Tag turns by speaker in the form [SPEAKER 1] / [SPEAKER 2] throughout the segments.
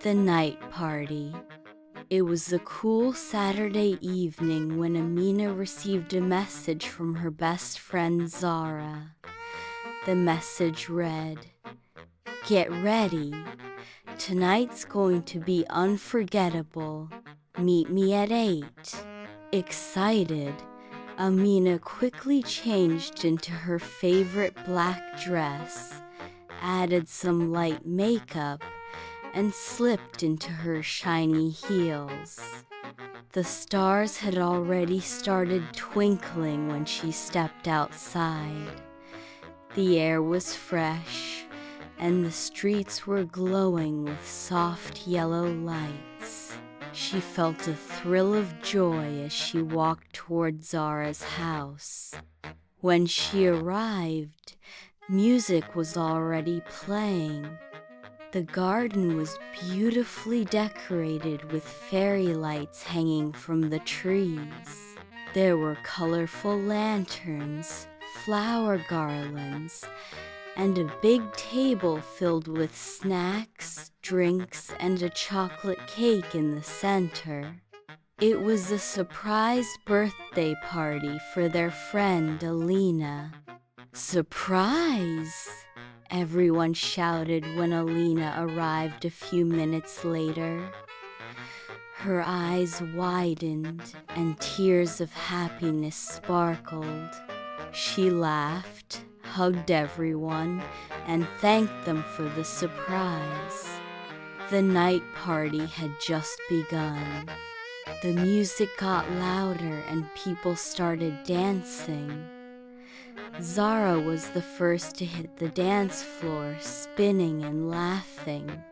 [SPEAKER 1] The night party. It was a cool Saturday evening when Amina received a message from her best friend Zara. The message read, "Get ready. Tonight's going to be unforgettable. Meet me at 8. Excited, Amina quickly changed into her favorite black dress, added some light makeup, and slipped into her shiny heels. The stars had already started twinkling when she stepped outside. The air was fresh, and the streets were glowing with soft yellow lights. She felt a thrill of joy as she walked toward Zara's house. When she arrived, music was already playing. The garden was beautifully decorated with fairy lights hanging from the trees. There were colorful lanterns, flower garlands, and a big table filled with snacks, drinks, and a chocolate cake in the center. It was a surprise birthday party for their friend Alina. "Surprise!" everyone shouted when Alina arrived a few minutes later. Her eyes widened and tears of happiness sparkled. She laughed, hugged everyone, and thanked them for the surprise. The night party had just begun. The music got louder and people started dancing. Zara was the first to hit the dance floor, spinning and laughing.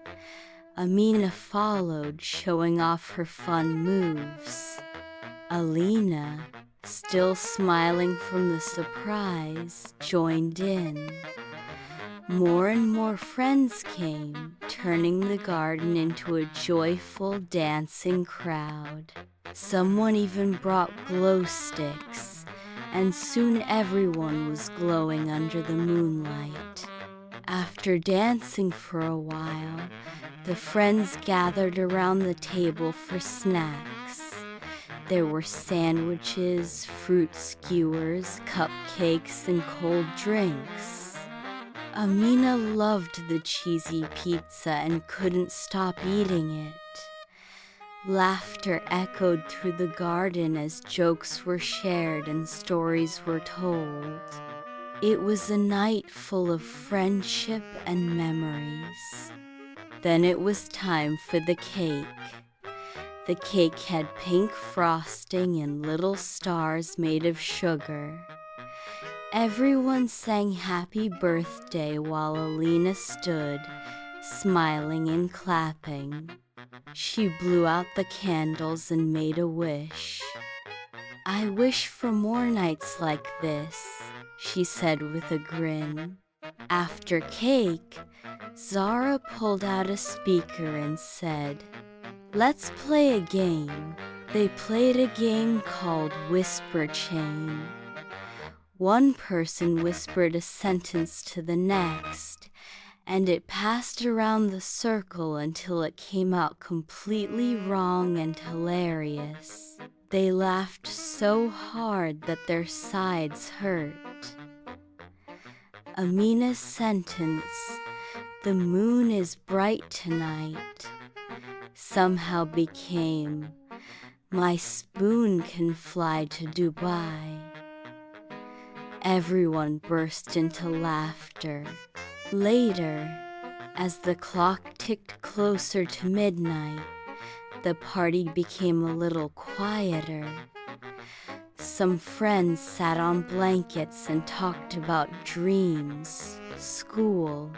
[SPEAKER 1] Amina followed, showing off her fun moves. Alina, still smiling from the surprise, joined in. More and more friends came, turning the garden into a joyful, dancing crowd. Someone even brought glow sticks, and soon everyone was glowing under the moonlight. After dancing for a while, the friends gathered around the table for snacks. There were sandwiches, fruit skewers, cupcakes, and cold drinks. Amina loved the cheesy pizza and couldn't stop eating it. Laughter echoed through the garden as jokes were shared and stories were told. It was a night full of friendship and memories. Then it was time for the cake. The cake had pink frosting and little stars made of sugar. Everyone sang happy birthday while Alina stood, smiling and clapping. She blew out the candles and made a wish. "I wish for more nights like this," she said with a grin. After cake, Zara pulled out a speaker and said, "Let's play a game." They played a game called Whisper Chain. One person whispered a sentence to the next, and it passed around the circle until it came out completely wrong and hilarious. They laughed so hard that their sides hurt. Amina's sentence, "The moon is bright tonight," somehow became, "My spoon can fly to Dubai." Everyone burst into laughter. Later, as the clock ticked closer to midnight, the party became a little quieter. Some friends sat on blankets and talked about dreams, school,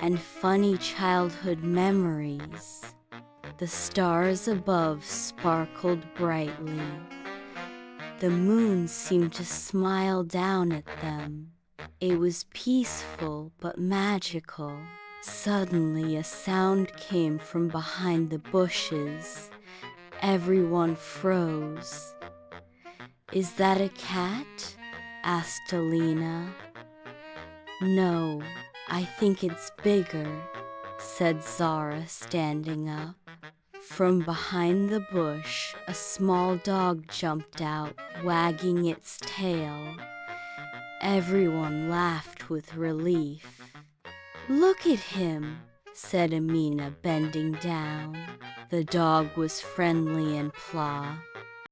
[SPEAKER 1] and funny childhood memories. The stars above sparkled brightly. The moon seemed to smile down at them. It was peaceful but magical. Suddenly a sound came from behind the bushes. Everyone froze. "Is that a cat?" asked Alina. "No, I think it's bigger," said Zara, standing up. From behind the bush, a small dog jumped out, wagging its tail. Everyone laughed with relief. "Look at him," said Amina, bending down. The dog was friendly and Pla.